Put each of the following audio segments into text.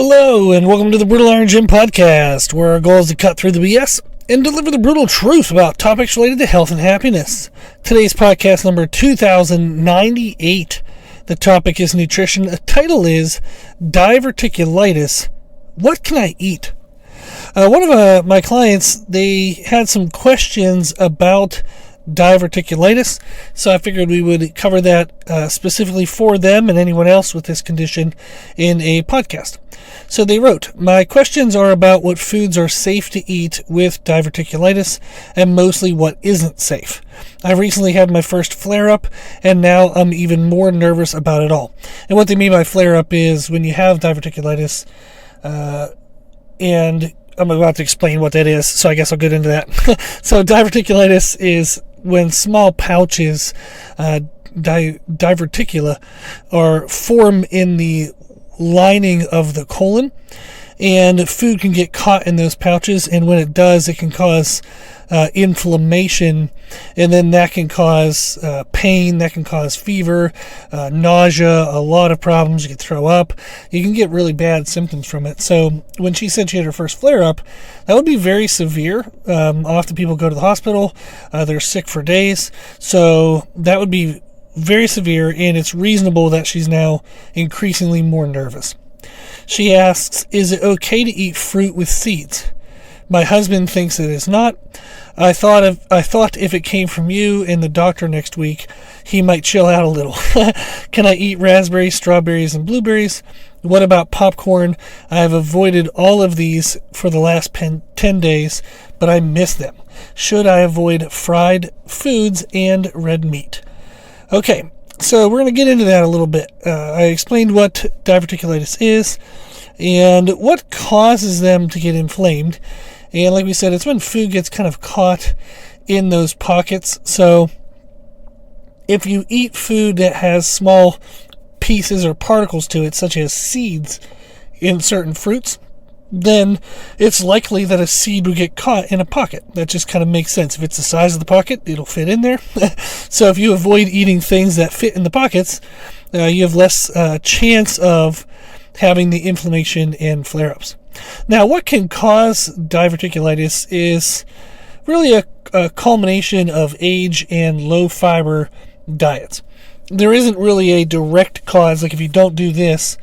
Hello, and welcome to the Brutal Iron Gym podcast, where our goal is to cut through the BS and deliver the brutal truth about topics related to health and happiness. Today's podcast number 2098. The topic is nutrition. The title is Diverticulitis. What can I eat? One of my clients, they had some questions about diverticulitis, so I figured we would cover that specifically for them and anyone else with this condition in a podcast. So they wrote, my questions are about what foods are safe to eat with diverticulitis and mostly what isn't safe. I recently had my first flare-up and now I'm even more nervous about it all. And what they mean by flare-up is when you have diverticulitis, and I'm about to explain what that is, so I guess I'll get into that. So diverticulitis is when small pouches, diverticula, form in the lining of the colon, and food can get caught in those pouches, and when it does, it can cause inflammation, and then that can cause pain, that can cause fever, nausea, a lot of problems. You can throw up. You can get really bad symptoms from it. So when she said she had her first flare-up, that would be very severe. Often people go to the hospital. They're sick for days. So that would be very severe, and it's reasonable that she's now increasingly more nervous. She asks, is it okay to eat fruit with seeds? My husband thinks it is not. I thought if it came from you and the doctor next week, he might chill out a little. Can I eat raspberries, strawberries, and blueberries? What about popcorn? I have avoided all of these for the last 10 days, but I miss them. Should I avoid fried foods and red meat? Okay, so we're going to get into that a little bit. I explained what diverticulitis is and what causes them to get inflamed. And like we said, it's when food gets kind of caught in those pockets. So if you eat food that has small pieces or particles to it, such as seeds in certain fruits, then it's likely that a seed would get caught in a pocket. That just kind of makes sense. If it's the size of the pocket, it'll fit in there. So if you avoid eating things that fit in the pockets, you have less chance of having the inflammation and flare-ups. Now, what can cause diverticulitis is really a culmination of age and low-fiber diets. There isn't really a direct cause, like if you don't do this,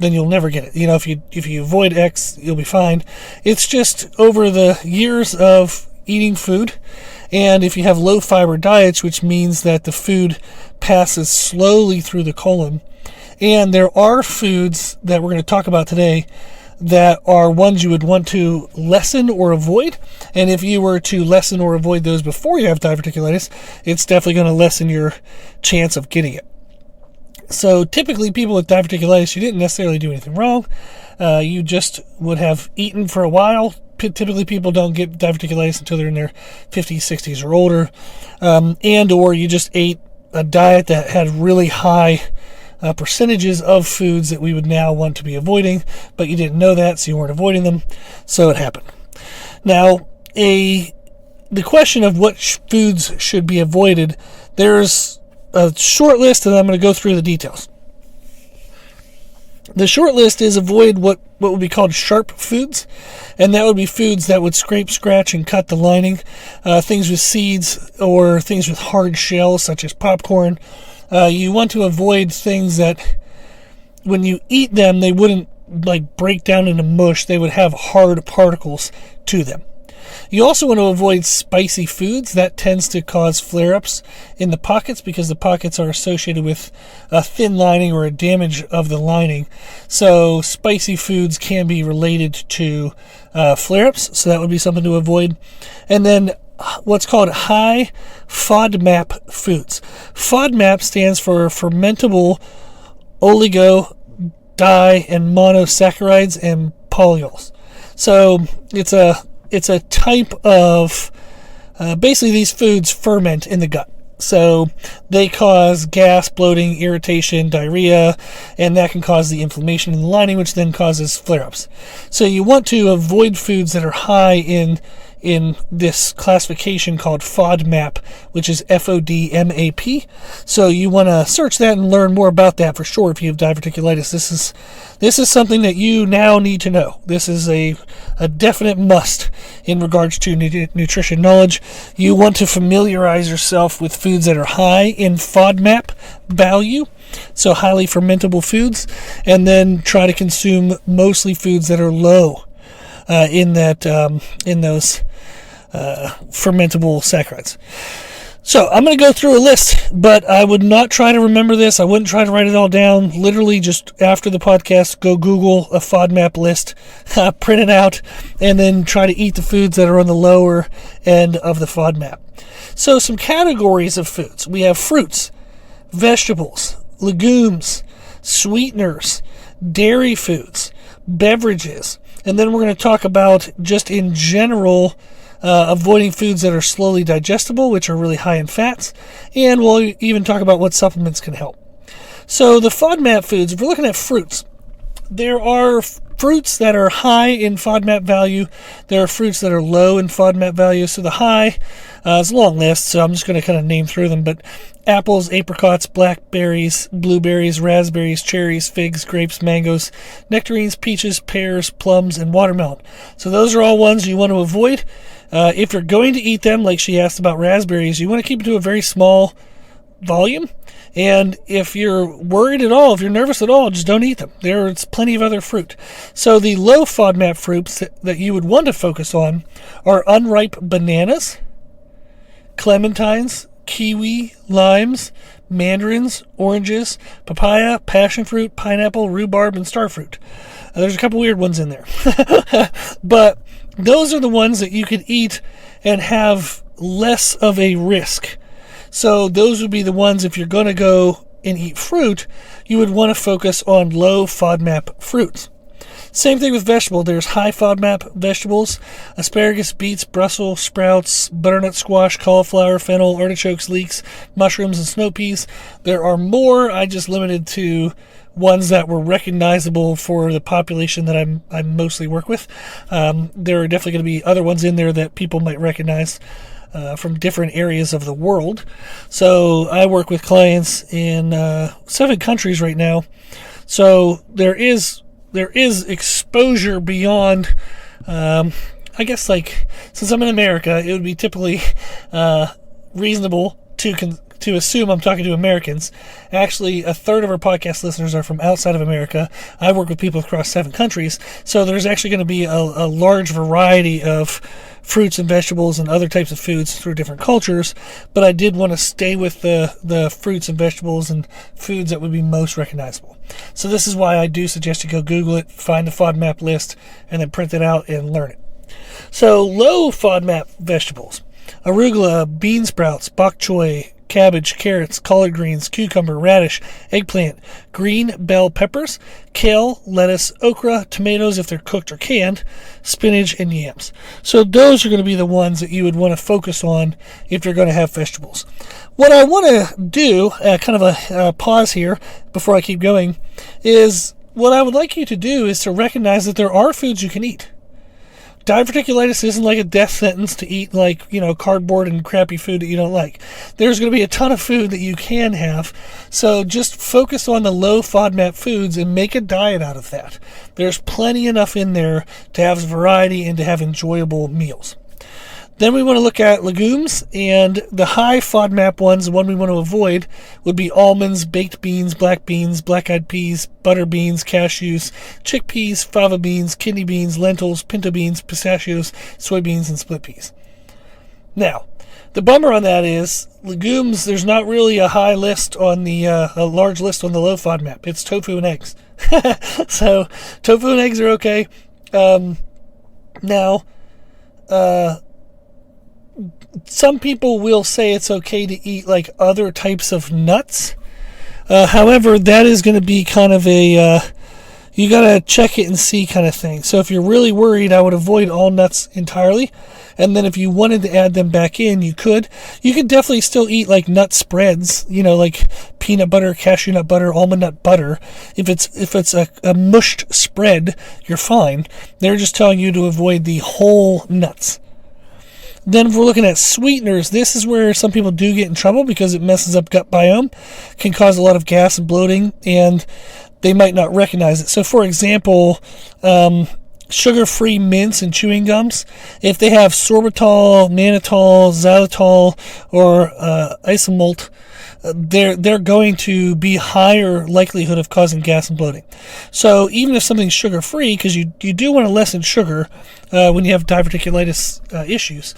then you'll never get it. You know, if you avoid X, you'll be fine. It's just over the years of eating food, and if you have low-fiber diets, which means that the food passes slowly through the colon, and there are foods that we're going to talk about today that are ones you would want to lessen or avoid. And if you were to lessen or avoid those before you have diverticulitis, it's definitely going to lessen your chance of getting it. So typically people with diverticulitis, you didn't necessarily do anything wrong. You just would have eaten for a while. Typically people don't get diverticulitis until they're in their 50s, 60s, or older. And or you just ate a diet that had really high percentages of foods that we would now want to be avoiding, but you didn't know that, so you weren't avoiding them, so it happened. Now, the question of what foods should be avoided, there's a short list, and I'm going to go through the details. The short list is avoid what would be called sharp foods, and that would be foods that would scrape, scratch, and cut the lining, things with seeds or things with hard shells, such as popcorn. You want to avoid things that when you eat them, they wouldn't break down into mush. They would have hard particles to them. You also want to avoid spicy foods. That tends to cause flare-ups in the pockets because the pockets are associated with a thin lining or a damage of the lining. So spicy foods can be related to flare-ups, so that would be something to avoid. And then what's called high FODMAP foods. FODMAP stands for fermentable oligo, di, and monosaccharides and polyols. So it's a type of basically these foods ferment in the gut. So they cause gas, bloating, irritation, diarrhea, and that can cause the inflammation in the lining, which then causes flare-ups. So you want to avoid foods that are high in in this classification called FODMAP, which is FODMAP. So you want to search that and learn more about that for sure if you have diverticulitis. This is something that you now need to know. This is a definite must in regards to nutrition knowledge. You want to familiarize yourself with foods that are high in FODMAP value, so highly fermentable foods, and then try to consume mostly foods that are low in those fermentable saccharides. So I'm going to go through a list, but I would not try to remember this. I wouldn't try to write it all down. Literally, just after the podcast, go Google a FODMAP list, print it out, and then try to eat the foods that are on the lower end of the FODMAP. So some categories of foods. We have fruits, vegetables, legumes, sweeteners, dairy foods, beverages, and then we're going to talk about, just in general, avoiding foods that are slowly digestible, which are really high in fats, and we'll even talk about what supplements can help. So the FODMAP foods, if we're looking at fruits, there are fruits that are high in FODMAP value. There are fruits that are low in FODMAP value. So the high is a long list, so I'm just going to kind of name through them, but apples, apricots, blackberries, blueberries, raspberries, cherries, figs, grapes, mangoes, nectarines, peaches, pears, plums, and watermelon. So those are all ones you want to avoid. If you're going to eat them, like she asked about raspberries, you want to keep it to a very small volume. And if you're worried at all, if you're nervous at all, just don't eat them. There's plenty of other fruit. So the low FODMAP fruits that you would want to focus on are unripe bananas, clementines, kiwi, limes, mandarins, oranges, papaya, passion fruit, pineapple, rhubarb, and starfruit. There's a couple weird ones in there. But those are the ones that you could eat and have less of a risk. So those would be the ones, if you're going to go and eat fruit, you would want to focus on low FODMAP fruits. Same thing with vegetable. There's high FODMAP vegetables: asparagus, beets, Brussels sprouts, butternut squash, cauliflower, fennel, artichokes, leeks, mushrooms, and snow peas. There are more. I just limited to ones that were recognizable for the population that I mostly work with. There are definitely going to be other ones in there that people might recognize from different areas of the world. So I work with clients in 7 countries right now. So there is exposure beyond, I guess, like, since I'm in America, it would be typically reasonable to assume I'm talking to Americans. Actually, a third of our podcast listeners are from outside of America. I work with people across 7 countries, so there's actually going to be a large variety of fruits and vegetables and other types of foods through different cultures, but I did want to stay with the fruits and vegetables and foods that would be most recognizable. So this is why I do suggest you go Google it, find the FODMAP list, and then print it out and learn it. So low FODMAP vegetables: arugula, bean sprouts, bok choy, cabbage, carrots, collard greens, cucumber, radish, eggplant, green bell peppers, kale, lettuce, okra, tomatoes if they're cooked or canned, spinach, and yams. So those are going to be the ones that you would want to focus on if you're going to have vegetables. What I want to do, kind of a pause here before I keep going, is what I would like you to do is to recognize that there are foods you can eat. Diverticulitis isn't like a death sentence to eat, like, cardboard and crappy food that you don't like. There's going to be a ton of food that you can have, so just focus on the low FODMAP foods and make a diet out of that. There's plenty enough in there to have variety and to have enjoyable meals. Then we want to look at legumes, and the high FODMAP ones, the one we want to avoid, would be almonds, baked beans, black-eyed peas, butter beans, cashews, chickpeas, fava beans, kidney beans, lentils, pinto beans, pistachios, soybeans, and split peas. Now, the bummer on that is legumes, there's not really a high list on a large list on the low FODMAP. It's tofu and eggs. So tofu and eggs are okay. Some people will say it's okay to eat like other types of nuts. However, that is going to be kind of a you got to check it and see kind of thing. So if you're really worried, I would avoid all nuts entirely. And then if you wanted to add them back in, you could. You could definitely still eat like nut spreads, like peanut butter, cashew nut butter, almond nut butter. If it's a mushed spread, you're fine. They're just telling you to avoid the whole nuts. Then if we're looking at sweeteners, this is where some people do get in trouble because it messes up gut biome, can cause a lot of gas and bloating, and they might not recognize it. So for example, sugar-free mints and chewing gums, if they have sorbitol, mannitol, xylitol, or isomalt, they're going to be higher likelihood of causing gas and bloating. So even if something's sugar-free, because you do want to lessen sugar when you have diverticulitis issues,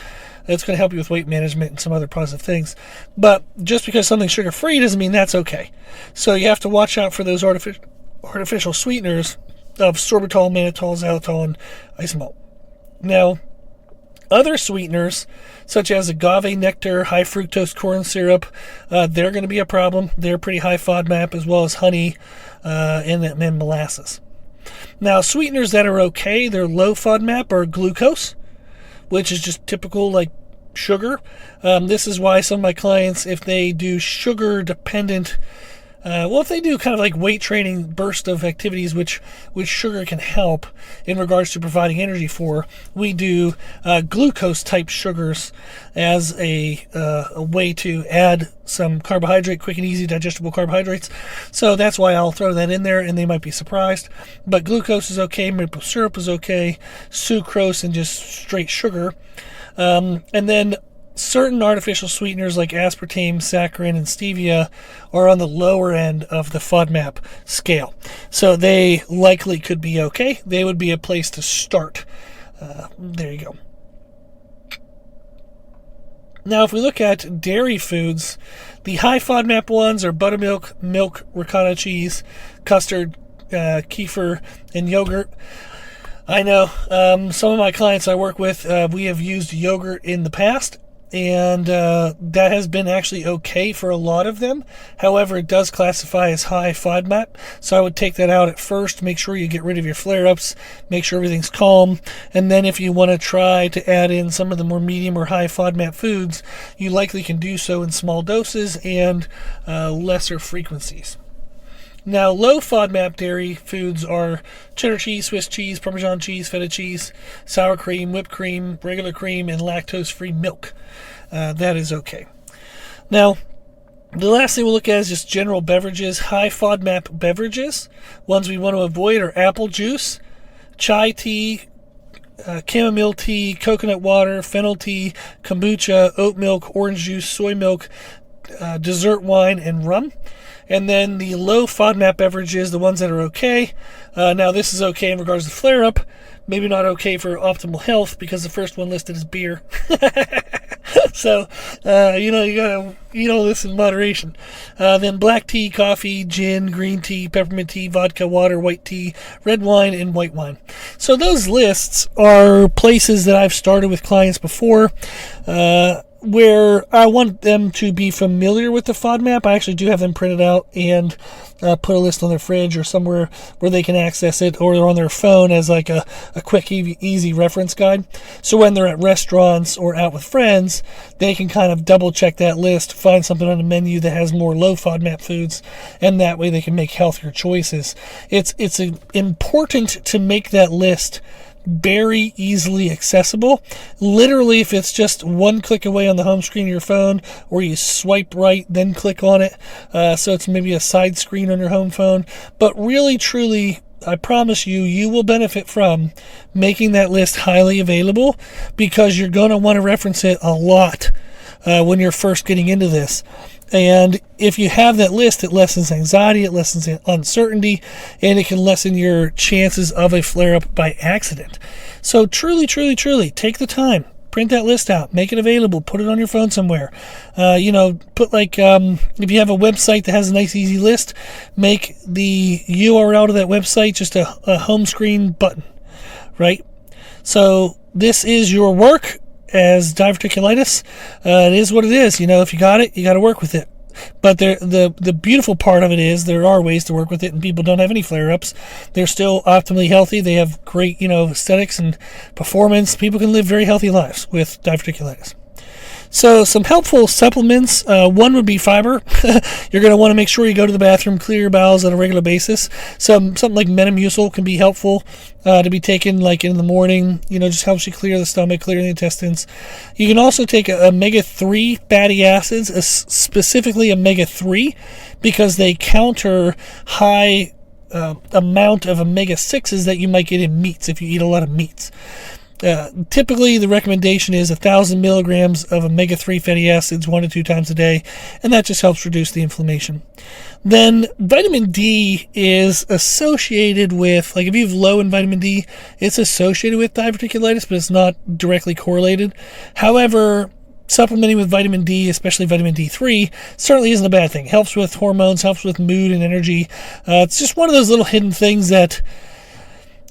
it's going to help you with weight management and some other positive things. But just because something's sugar-free doesn't mean that's okay. So you have to watch out for those artificial sweeteners of sorbitol, mannitol, xylitol, and isomalt. Now, other sweeteners, such as agave nectar, high fructose corn syrup, they're going to be a problem. They're pretty high FODMAP, as well as honey and molasses. Now, sweeteners that are okay, they're low FODMAP, are glucose, which is just typical like sugar. This is why some of my clients, if they do sugar-dependent if they do kind of like weight training burst of activities, which sugar can help in regards to providing energy for, we do glucose type sugars as a way to add some carbohydrate, quick and easy digestible carbohydrates. So that's why I'll throw that in there, and they might be surprised. But glucose is okay, maple syrup is okay, sucrose and just straight sugar. And then certain artificial sweeteners like aspartame, saccharin, and stevia are on the lower end of the FODMAP scale. So they likely could be okay. They would be a place to start. There you go. Now, if we look at dairy foods, the high FODMAP ones are buttermilk, milk, ricotta cheese, custard, kefir, and yogurt. I know some of my clients I work with, we have used yogurt in the past, and that has been actually okay for a lot of them. However, it does classify as high FODMAP, so I would take that out at first. Make sure you get rid of your flare-ups, make sure everything's calm, and then if you want to try to add in some of the more medium or high FODMAP foods, you likely can do so in small doses and lesser frequencies. Now, low FODMAP dairy foods are cheddar cheese, Swiss cheese, Parmesan cheese, feta cheese, sour cream, whipped cream, regular cream, and lactose-free milk. That is okay. Now, the last thing we'll look at is just general beverages. High FODMAP beverages. Ones we want to avoid are apple juice, chai tea, chamomile tea, coconut water, fennel tea, kombucha, oat milk, orange juice, soy milk, dessert wine, and rum. And then the low FODMAP beverages, the ones that are okay. Now, this is okay in regards to flare-up. Maybe not okay for optimal health because the first one listed is beer. So, you gotta eat all this in moderation. Then black tea, coffee, gin, green tea, peppermint tea, vodka, water, white tea, red wine, and white wine. So those lists are places that I've started with clients before, where I want them to be familiar with the FODMAP. I actually do have them printed out and put a list on their fridge or somewhere where they can access it, or on their phone as like a quick, easy reference guide. So when they're at restaurants or out with friends, they can kind of double check that list, find something on the menu that has more low FODMAP foods, and that way they can make healthier choices. It's important to make that list very easily accessible. Literally, if it's just one click away on the home screen of your phone, or you swipe right then click on it, so it's maybe a side screen on your home phone. But really, truly, I promise you will benefit from making that list highly available, because you're going to want to reference it a lot when you're first getting into this. And if you have that list, it lessens anxiety, it lessens uncertainty, and it can lessen your chances of a flare-up by accident. So truly, truly, truly, take the time. Print that list out. Make it available. Put it on your phone somewhere. Put like, if you have a website that has a nice, easy list, make the URL to that website just a home screen button, right? So this is your work as diverticulitis. It is what it is. If you got it, you got to work with it. But the beautiful part of it is there are ways to work with it, and people don't have any flare-ups. They're still optimally healthy. They have great, aesthetics and performance. People can live very healthy lives with diverticulitis. So some helpful supplements, one would be fiber. You're going to want to make sure you go to the bathroom, clear your bowels on a regular basis. Something like Metamucil can be helpful to be taken like in the morning. Just helps you clear the stomach, clear the intestines. You can also take omega-3 fatty acids, specifically omega-3, because they counter high amount of omega-6s that you might get in meats if you eat a lot of meats. Typically, the recommendation is 1,000 milligrams of omega-3 fatty acids 1 to 2 times a day, and that just helps reduce the inflammation. Then vitamin D is associated with, like if you have low in vitamin D, it's associated with diverticulitis, but it's not directly correlated. However, supplementing with vitamin D, especially vitamin D3, certainly isn't a bad thing. It helps with hormones, helps with mood and energy. It's just one of those little hidden things that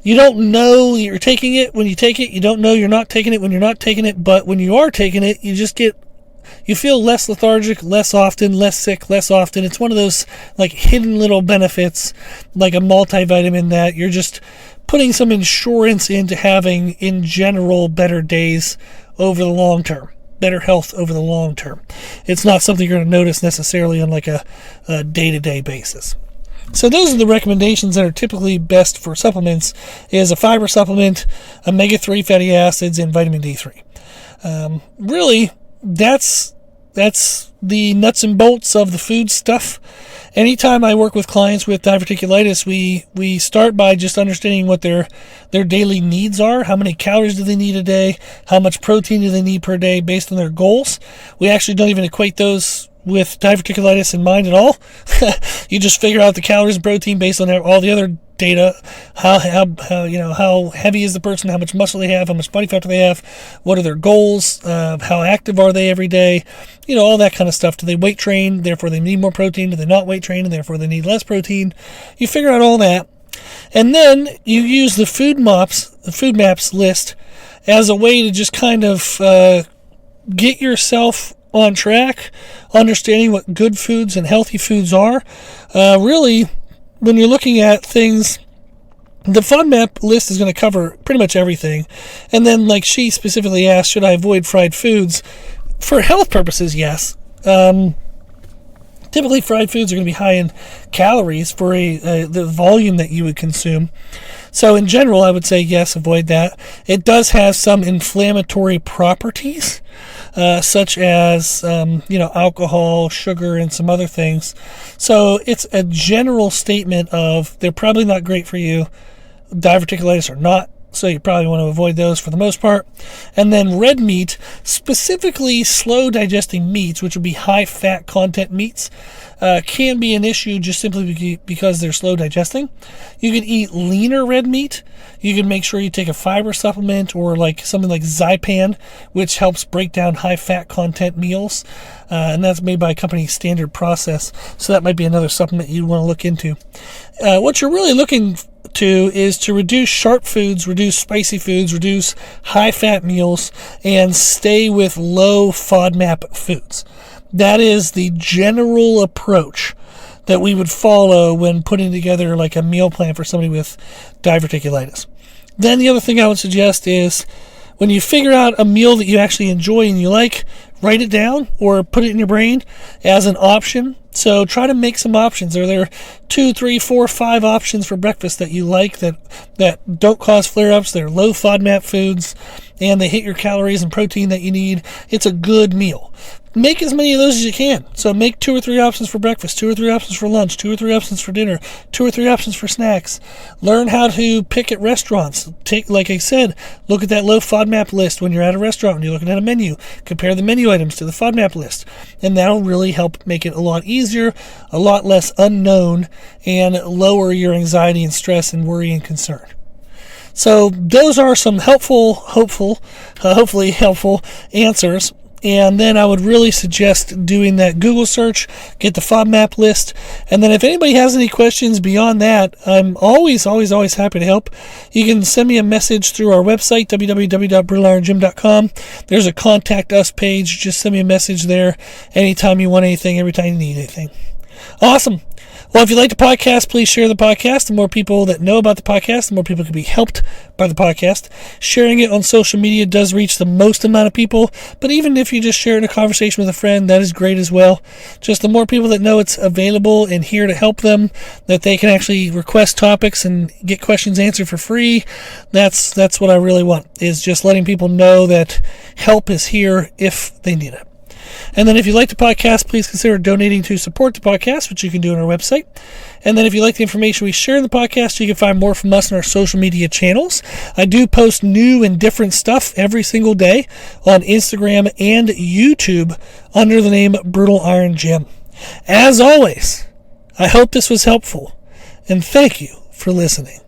you don't know you're taking it when you take it. You don't know you're not taking it when you're not taking it. But when you are taking it, you feel less lethargic, less often, less sick, less often. It's one of those like hidden little benefits, like a multivitamin, that you're just putting some insurance into having, in general, better days over the long term. Better health over the long term. It's not something you're going to notice necessarily on like a day-to-day basis. So those are the recommendations that are typically best for supplements: is a fiber supplement, omega-3 fatty acids, and vitamin D3. Really, that's the nuts and bolts of the food stuff. Anytime I work with clients with diverticulitis, we start by just understanding what their daily needs are. How many calories do they need a day? How much protein do they need per day based on their goals? We actually don't even equate those with diverticulitis in mind at all. You just figure out the calories and protein based on all the other data. How heavy is the person? How much muscle they have? How much body fat do they have? What are their goals? How active are they every day? All that kind of stuff. Do they weight train? Therefore, they need more protein. Do they not weight train? And therefore, they need less protein. You figure out all that, and then you use the food maps list as a way to just kind of get yourself on track, understanding what good foods and healthy foods are. Really, when you're looking at things, the FODMAP list is going to cover pretty much everything. And then, like she specifically asked, should I avoid fried foods? For health purposes, yes. Typically, fried foods are going to be high in calories for the volume that you would consume. So in general, I would say yes, avoid that. It does have some inflammatory properties, such as alcohol, sugar, and some other things. So it's a general statement of they're probably not great for you. Diverticulitis or not. So you probably want to avoid those for the most part. And then red meat, specifically slow digesting meats, which would be high fat content meats, can be an issue just simply because they're slow digesting. You can eat leaner red meat. You can make sure you take a fiber supplement or like something like Zypan, which helps break down high fat content meals. And that's made by a company, Standard Process. So that might be another supplement you'd want to look into. What you're really looking to is to reduce sharp foods, reduce spicy foods, reduce high fat meals, and stay with low FODMAP foods. That is the general approach that we would follow when putting together like a meal plan for somebody with diverticulitis. Then the other thing I would suggest is when you figure out a meal that you actually enjoy and you like, write it down or put it in your brain as an option. So try to make some options. Are there 2, 3, 4, 5 options for breakfast that you like that don't cause flare-ups? They're low FODMAP foods and they hit your calories and protein that you need. It's a good meal. Make as many of those as you can. So make 2 or 3 options for breakfast, 2 or 3 options for lunch, 2 or 3 options for dinner, 2 or 3 options for snacks. Learn how to pick at restaurants. Like I said, look at that low FODMAP list when you're at a restaurant and you're looking at a menu. Compare the menu items to the FODMAP list. And that'll really help make it a lot easier, a lot less unknown, and lower your anxiety and stress and worry and concern. So those are some hopefully helpful answers. And then I would really suggest doing that Google search, get the FODMAP list. And then if anybody has any questions beyond that, I'm always happy to help. You can send me a message through our website, www.brittleiron.gym.com. There's a contact us page. Just send me a message there anytime you want anything, every time you need anything. Awesome. Well, if you like the podcast, please share the podcast. The more people that know about the podcast, the more people can be helped by the podcast. Sharing it on social media does reach the most amount of people, but even if you just share it in a conversation with a friend, that is great as well. Just the more people that know it's available and here to help them, that they can actually request topics and get questions answered for free, that's what I really want, is just letting people know that help is here if they need it. And then if you like the podcast, please consider donating to support the podcast, which you can do on our website. And then if you like the information we share in the podcast, you can find more from us on our social media channels. I do post new and different stuff every single day on Instagram and YouTube under the name Brutal Iron Jim. As always, I hope this was helpful, and thank you for listening.